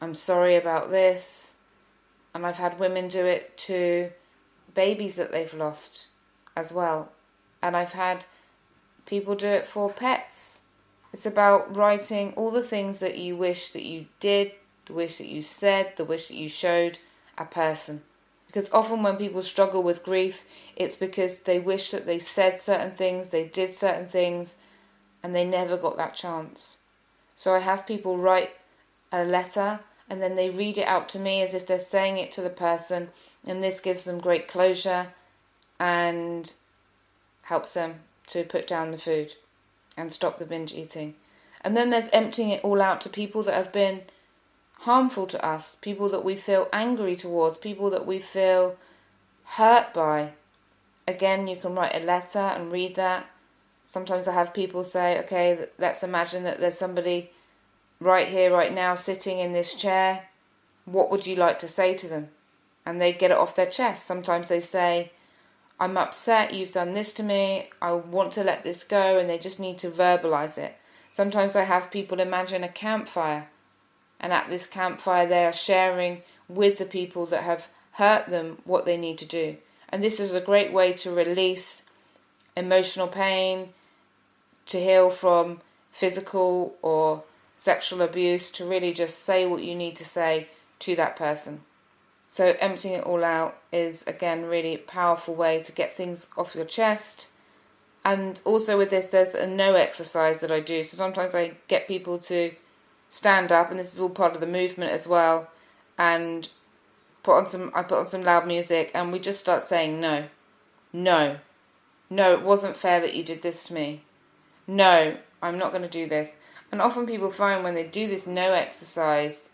I'm sorry about this. And I've had women do it to babies that they've lost as well. And I've had people do it for pets. It's about writing all the things that you wish that you did, the wish that you said, the wish that you showed a person. Because often when people struggle with grief, it's because they wish that they said certain things, they did certain things, and they never got that chance. So I have people write a letter and then they read it out to me as if they're saying it to the person, and this gives them great closure and helps them to put down the food and stop the binge eating. And then there's emptying it all out to people that have been harmful to us, people that we feel angry towards, people that we feel hurt by. Again, you can write a letter and read that. Sometimes I have people say, okay, let's imagine that there's somebody right here, right now, sitting in this chair. What would you like to say to them? And they get it off their chest. Sometimes they say, I'm upset, you've done this to me, I want to let this go, and they just need to verbalize it. Sometimes I have people imagine a campfire, and at this campfire they are sharing with the people that have hurt them what they need to do. And this is a great way to release emotional pain, to heal from physical or sexual abuse, to really just say what you need to say to that person. So emptying it all out is, again, really a powerful way to get things off your chest. And also with this, there's a no exercise that I do. So sometimes I get people to stand up, and this is all part of the movement as well, and I put on some loud music, and we just start saying no. No. No, it wasn't fair that you did this to me. No, I'm not going to do this. And often people find when they do this no exercise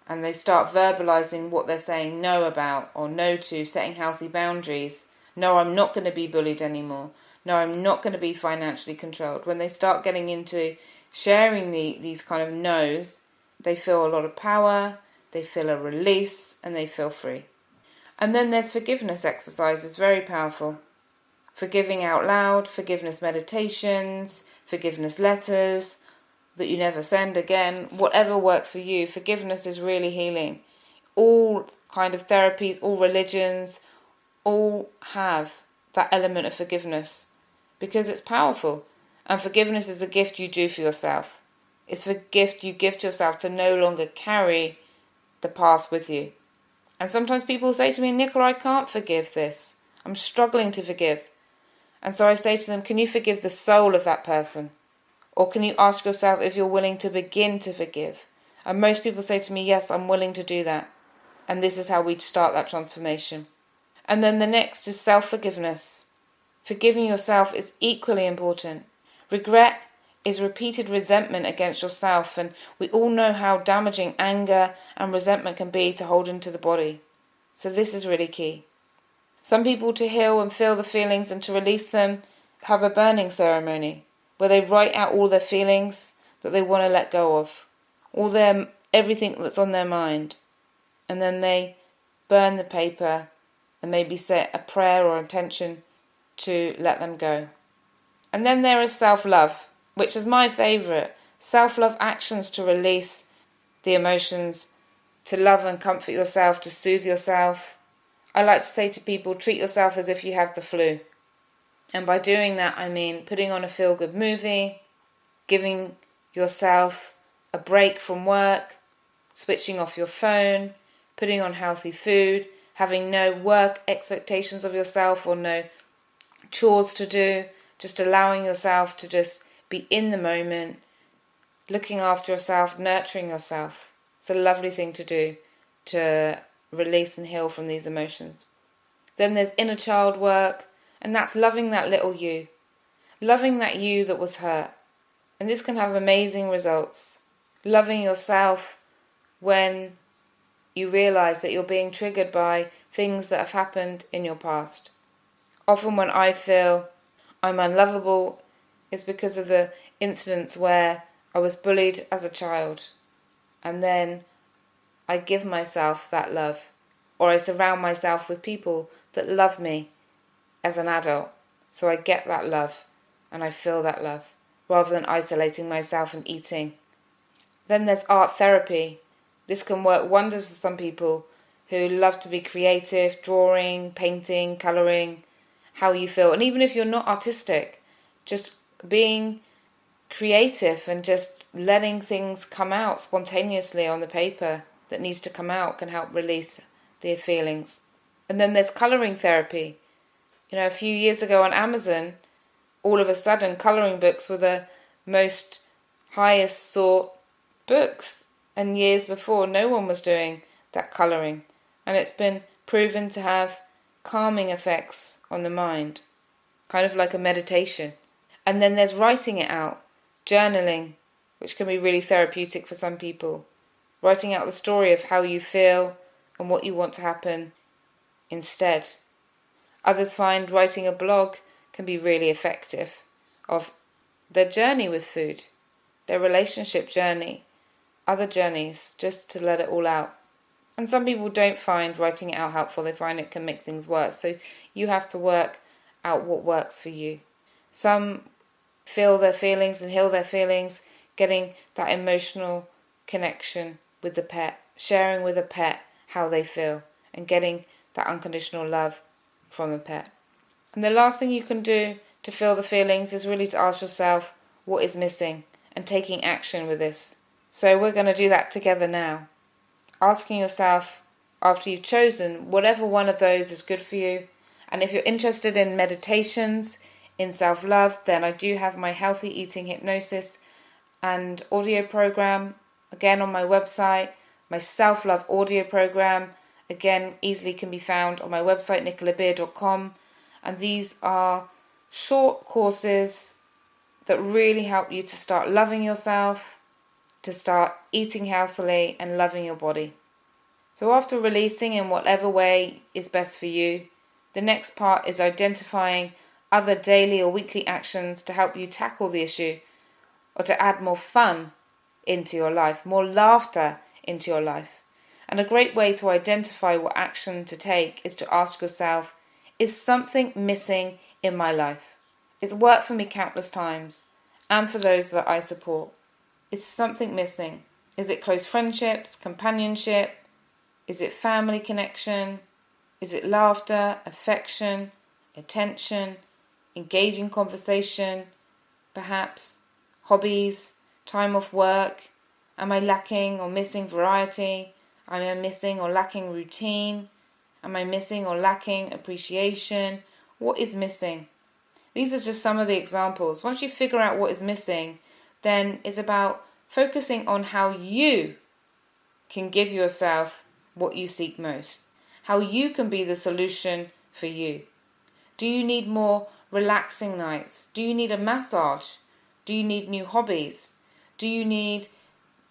and they start verbalizing what they're saying no about or no to, setting healthy boundaries. No, I'm not going to be bullied anymore. No, I'm not going to be financially controlled. When they start getting into sharing these kind of no's, they feel a lot of power, they feel a release, and they feel free. And then there's forgiveness exercises, very powerful. Forgiving out loud, forgiveness meditations, forgiveness letters that you never send again, whatever works for you. Forgiveness is really healing. All kind of therapies, all religions, all have that element of forgiveness because it's powerful. And forgiveness is a gift you do for yourself. It's a gift you give to yourself to no longer carry the past with you. And sometimes people say to me, Nicola, I can't forgive this. I'm struggling to forgive. And so I say to them, can you forgive the soul of that person? Or can you ask yourself if you're willing to begin to forgive? And most people say to me, yes, I'm willing to do that. And this is how we start that transformation. And then the next is self-forgiveness. Forgiving yourself is equally important. Regret is repeated resentment against yourself, and we all know how damaging anger and resentment can be to hold into the body. So this is really key. Some people, to heal and feel the feelings and to release them, have a burning ceremony where they write out all their feelings that they want to let go of, everything that's on their mind, and then they burn the paper and maybe say a prayer or intention to let them go. And then there is self-love, which is my favourite. Self-love actions to release the emotions, to love and comfort yourself, to soothe yourself. I like to say to people, treat yourself as if you have the flu. And by doing that, I mean putting on a feel-good movie, giving yourself a break from work, switching off your phone, putting on healthy food, having no work expectations of yourself or no chores to do, just allowing yourself to just be in the moment, looking after yourself, nurturing yourself. It's a lovely thing to do to release and heal from these emotions. Then there's inner child work, and that's loving that little you. Loving that you that was hurt. And this can have amazing results. Loving yourself when you realize that you're being triggered by things that have happened in your past. Often when I feel I'm unlovable, it's because of the incidents where I was bullied as a child. And then I give myself that love, or I surround myself with people that love me as an adult. So I get that love and I feel that love rather than isolating myself and eating. Then there's art therapy. This can work wonders for some people who love to be creative, drawing, painting, colouring, how you feel. And even if you're not artistic, just being creative and just letting things come out spontaneously on the paper that needs to come out can help release the feelings. And then there's colouring therapy. A few years ago on Amazon, all of a sudden colouring books were the most highest sought books. And years before, no one was doing that colouring. And it's been proven to have calming effects on the mind, kind of like a meditation. And then there's writing it out, journaling, which can be really therapeutic for some people. Writing out the story of how you feel and what you want to happen instead. Others find writing a blog can be really effective of their journey with food, their relationship journey, other journeys, just to let it all out. And some people don't find writing it out helpful. They find it can make things worse. So you have to work out what works for you. Some feel their feelings and heal their feelings, getting that emotional connection with the pet, sharing with a pet how they feel, and getting that unconditional love from a pet. And the last thing you can do to feel the feelings is really to ask yourself what is missing and taking action with this. So we're going to do that together now. Asking yourself, after you've chosen whatever one of those is good for you, and if you're interested in meditations, in self-love, then I do have my Healthy Eating Hypnosis and audio program, again on my website. My self-love audio program, again, easily can be found on my website, nicolabeer.com. And these are short courses that really help you to start loving yourself, to start eating healthily and loving your body. So after releasing in whatever way is best for you, the next part is identifying other daily or weekly actions to help you tackle the issue, or to add more fun into your life, more laughter into your life. And a great way to identify what action to take is to ask yourself, is something missing in my life? It's worked for me countless times, and for those that I support. Is something missing? Is it close friendships, companionship? Is it family connection? Is it laughter, affection, attention, engaging conversation, perhaps hobbies, time off work? Am I lacking or missing variety? Am I missing or lacking routine? Am I missing or lacking appreciation? What is missing? These are just some of the examples. Once you figure out what is missing, then it's about focusing on how you can give yourself what you seek most. How you can be the solution for you. Do you need more relaxing nights? Do you need a massage? Do you need new hobbies? Do you need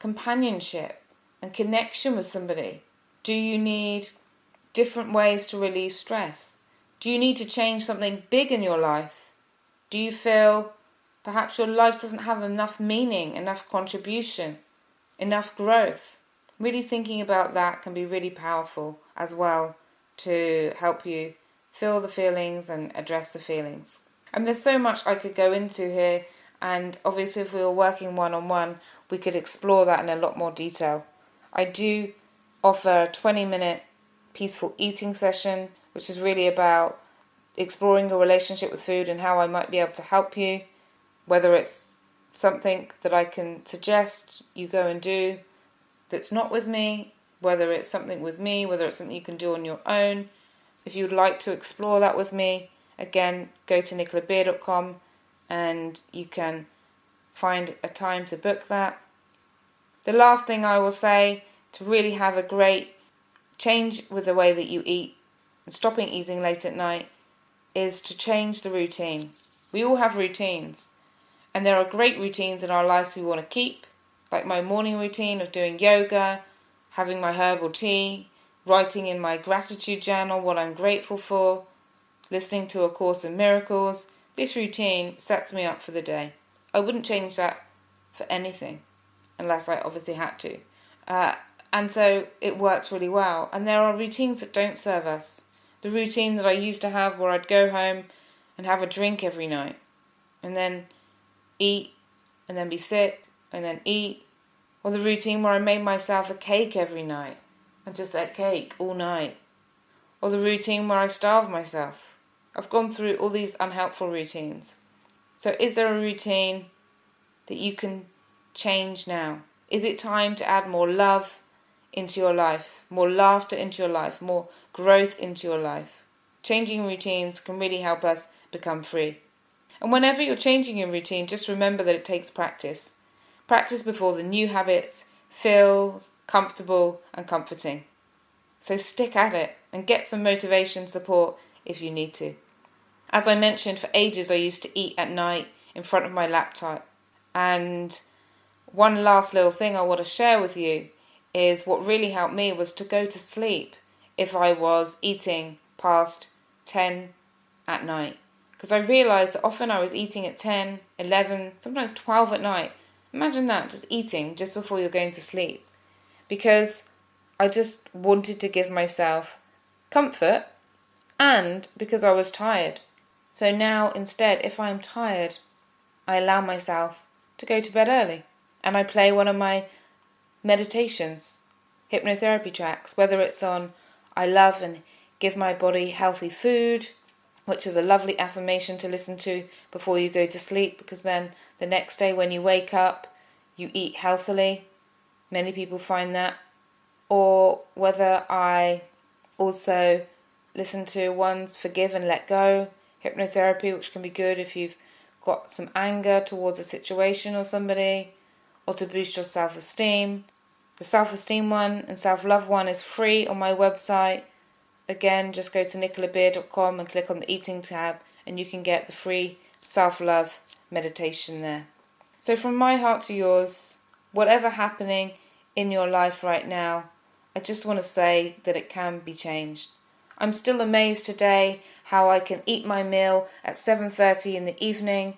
companionship and connection with somebody? Do you need different ways to relieve stress? Do you need to change something big in your life? Do you feel perhaps your life doesn't have enough meaning, enough contribution, enough growth? Really thinking about that can be really powerful as well to help you feel the feelings and address the feelings. And there's so much I could go into here, and obviously if we were working one-on-one, we could explore that in a lot more detail. I do offer a 20-minute peaceful eating session, which is really about exploring your relationship with food and how I might be able to help you, whether it's something that I can suggest you go and do that's not with me, whether it's something with me, whether it's something you can do on your own. If you'd like to explore that with me, again, go to nicolabeer.com and you can find a time to book that. The last thing I will say, to really have a great change with the way that you eat and stopping eating late at night, is to change the routine. We all have routines, and there are great routines in our lives we want to keep, like my morning routine of doing yoga, having my herbal tea, writing in my gratitude journal what I'm grateful for, listening to A Course in Miracles. This routine sets me up for the day. I wouldn't change that for anything, unless I obviously had to. And so it works really well. And there are routines that don't serve us. The routine that I used to have where I'd go home and have a drink every night, and then eat, and then be sick, and then eat, Or the routine where I made myself a cake every night and just ate cake all night. Or the routine where I starved myself. I've gone through all these unhelpful routines. So is there a routine that you can change now? Is it time to add more love into your life, more laughter into your life, more growth into your life? Changing routines can really help us become free. And whenever you're changing your routine, just remember that it takes practice. Practice before the new habits feel comfortable and comforting. So stick at it and get some motivation support if you need to. As I mentioned, for ages I used to eat at night in front of my laptop. And one last little thing I want to share with you is what really helped me was to go to sleep if I was eating past 10 at night. Because I realised that often I was eating at 10, 11, sometimes 12 at night. Imagine that, just eating just before you're going to sleep. Because I just wanted to give myself comfort and because I was tired. So now instead, if I'm tired, I allow myself to go to bed early. And I play one of my meditations, hypnotherapy tracks, whether it's on I love and give my body healthy food, which is a lovely affirmation to listen to before you go to sleep, because then the next day when you wake up, you eat healthily. Many people find that. Or whether I also listen to one's Forgive and Let Go, hypnotherapy, which can be good if you've got some anger towards a situation or somebody, or to boost your self-esteem. The self-esteem one and self-love one is free on my website. Again, just go to nicolabeer.com and click on the eating tab and you can get the free self-love meditation there. So from my heart to yours, whatever happening in your life right now, I just want to say that it can be changed. I'm still amazed today how I can eat my meal at 7:30 in the evening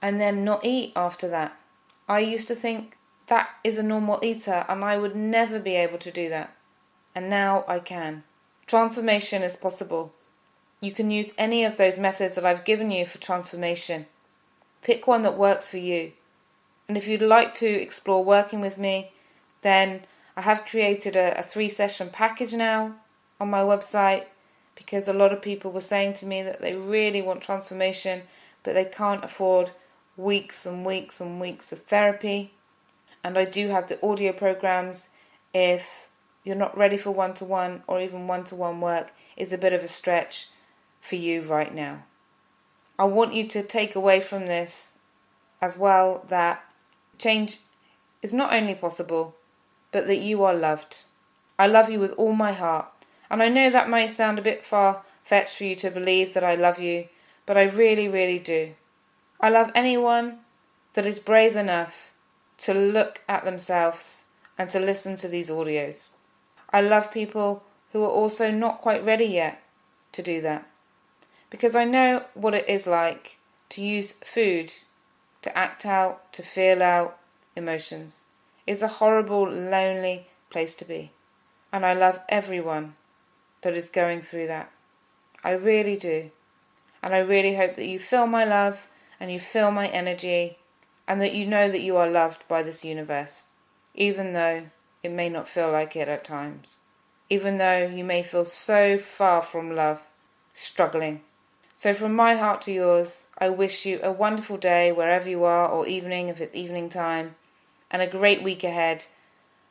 and then not eat after that. I used to think that is a normal eater and I would never be able to do that. And now I can. Transformation is possible. You can use any of those methods that I've given you for transformation. Pick one that works for you. And if you'd like to explore working with me, then I have created a 3-session package now on my website, because a lot of people were saying to me that they really want transformation, but they can't afford weeks and weeks and weeks of therapy. And I do have the audio programs if you're not ready for one-to-one, or even one-to-one work is a bit of a stretch for you right now. I want you to take away from this as well that change is not only possible, but that you are loved. I love you with all my heart. And I know that might sound a bit far-fetched for you to believe that I love you, but I really, really do. I love anyone that is brave enough to look at themselves and to listen to these audios. I love people who are also not quite ready yet to do that. Because I know what it is like to use food to act out, to feel out emotions. It's a horrible, lonely place to be. And I love everyone that is going through that. I really do. And I really hope that you feel my love and you feel my energy and that you know that you are loved by this universe, even though it may not feel like it at times. Even though you may feel so far from love, struggling. So from my heart to yours, I wish you a wonderful day wherever you are, or evening if it's evening time, and a great week ahead.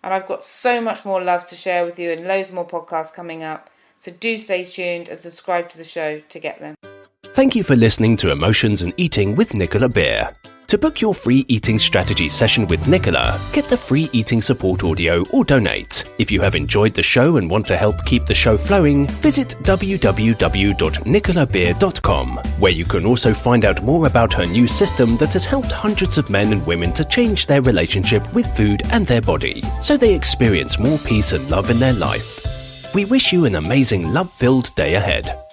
And I've got so much more love to share with you and loads more podcasts coming up. So do stay tuned and subscribe to the show to get them. Thank you for listening to Emotions and Eating with Nicola Beer. To book your free eating strategy session with Nicola, get the free eating support audio or donate. If you have enjoyed the show and want to help keep the show flowing, visit www.nicolabeer.com, where you can also find out more about her new system that has helped hundreds of men and women to change their relationship with food and their body, so they experience more peace and love in their life. We wish you an amazing love-filled day ahead.